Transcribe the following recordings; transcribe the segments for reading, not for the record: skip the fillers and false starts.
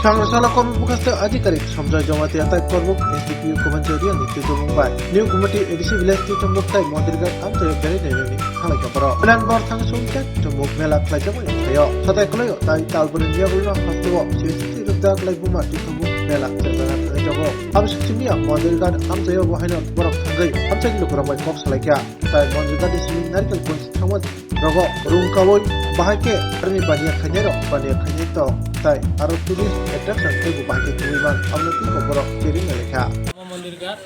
Sangrasala Kormo Bukaste Adhikarik Samjay Jomati Atai Korbuk SDPU Komancheriya Nitya Mumbai New Committee Edisi Village Tito Muktai Mondirgat Amjay Beri Neveni Halai Kaparo Plan Bor Thang Sumkat Tumuk Mela Klajamo Tayo Satai Klayo Tai Talburin Yabulma Haftuo Sisi Rudak Laibuma Tito Muk Mela Cerbanat Jago Amsik Simia Mondirgat Amjay Wahina Borok Tangai Amjay Lukuramai Fox Laikya Tai Mondirgat Ismi Narikal Kunz Thamad Rogo Rungkawoy Bahake Arni Bania Khanyero Bania Khanyito Tai Aro Turis Attraction Tebu Bahake Tuliman Amnati Koporo Kiring Lekha Mondirgat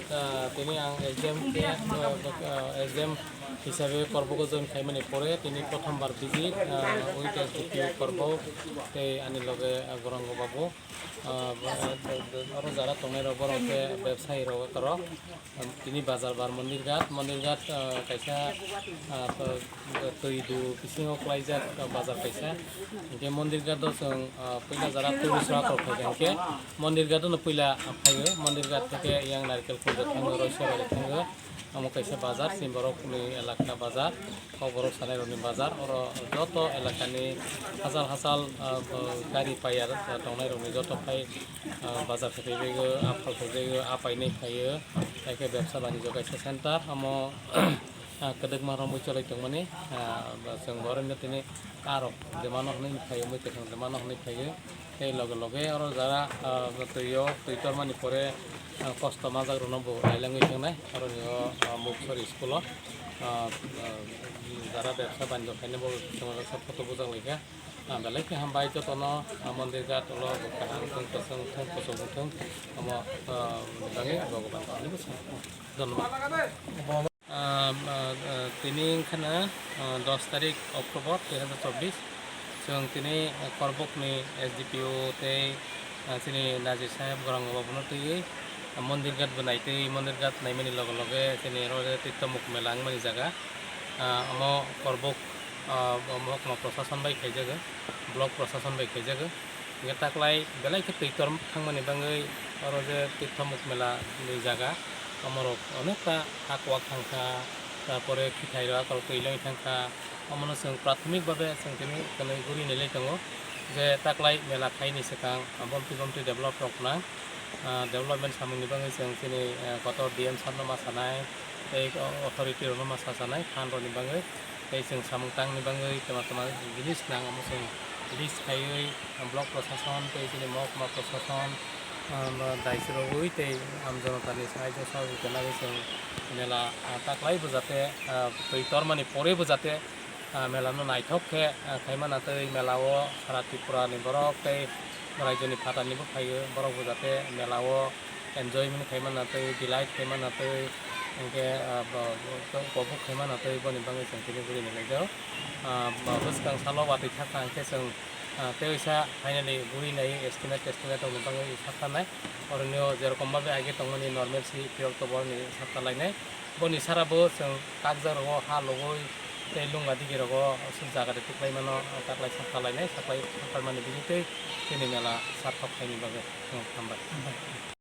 তিনি exam হিসাবে কর্মকজন খাইমানি পরে তিনি প্রথমবার visit with SDPO করব এই আনি লগে গরঙ্গ বাবু আরো যারা তনের বরংকে ব্যবসায়ী কর তিনি বাজার বার মন্দিরঘাট কাইসা তৈদু পিছিং ক্লাইজার বাজার কাইসা যে মন্দিরঘাট পয়লা যারা টুরিস্টরা করতে মন্দিরঘাট পয়লা ফাইও মন্দিরঘাট থেকে ইয়াং নারকেল ফুল থাঙ্গো রয়সবাড়ি থাঙ্গো আমো কাইসা বাজার সিমবরকনি এলাকা বাজার খবরক সানাইরনি বাজার আর যত এলাকানি হাজার হাজার গাড়ি পাই আর টংনাইরনি যত পাই বাজার খাইবেগো আফাল খাইবেগো আপাইनै খাইयो তাইকে ব্যবসা বাণিজ্য কাইসা সেন্টার আমো kedek marong moi cholai tongmani जों बरनो तिनि कारक देमानो हनै फायो moi tekang देमानो हनै फायो এই লগে লগে আর যারা তৈতর মানি পরে কষ্ট মাজা রনবো আইলাঙ্গই থাকনাই আর মুখসর স্কুল যারা ব্যবসা বাণিজ্য খাইনে তোমাদের সব কত বোঝা লেখা বেলাইকে হামবাই যতন মন্দির ঘাট হল পসং আমার ভগবান ধন্যবাদ তিনি খানা 10 তারিখ অক্টোবর 2024 जों तिनी करबकनि एसडीपीओ ते तिनी नाजिर साहेब गरंग बाबुनो तैयै मन्दिरघाट बनायतै मन्दिरघाट नायमानि लगे लगे तिनी रोजे तीर्थमुख मेलां मानि जागा अमो करबक महकुमा प्रशासन बाय खायजागो ब्लक प्रशासन बाय खायजागो गेताक्लाय बेलायके तैतर थांमानि बाङै रोजे तीर्थमुख मेला नि जागा अमरो अनेकटा हाकवाक थांखा तारपरे खिथायरा कलकैलाय थांखा अमनो जों प्राथमिक भावे जों दिनै कनै गुरि नेलै दङ जे ताक्लाय मेला खायनि सिगां बमथि डेभेलप रखना डेभेलपमेन्ट सामुनि बाङै जों दिनै गत डिएम साननमा सानाय এই अथरिटि रनमा साजानाय फान्डनि बाङै এই जों सामुंतांनि बाङै तमा जिनिस नां जों लिस्ट खायै ब्लक प्रशासन दिनै महकुमा प्रशासन दायित्व तै आमजनतानि साहाय्य सहयोगितानि जों मेला ताक्लायबो जाते तैतरमानि परेबो जाते मेलानो नायथकखे खायमानातै मेलाव सारा त्रिपुरानि बरक तै रायजोनि फाटानिबो फायो बरकबो जाते मेलाव एन्जयमेन्ट खायमानातै डिलाइट खायमानातै इनके उपभोग खायमानातै बनि बाङै जों तिनि गुरि नेलायदो बोसगां सालाव बातै थाखा इनके जों तेइसा फाइनाली गुरि नाय एस्टिमेट नि बाङै साखानाय अरन्य जेरकम भाबे आगे तंगनि नर्मेल सि अक्टोबर नि साखालायनाय बनि साराबो जों कागजारगो हा लगै तै लुंगा दिगिरगो जागादे तिख्लाय मानो ताक्लाय साखालायनाय साखाय साखारमानि बिनितै तिनि मेला साथाव खायनि बागै हामबाय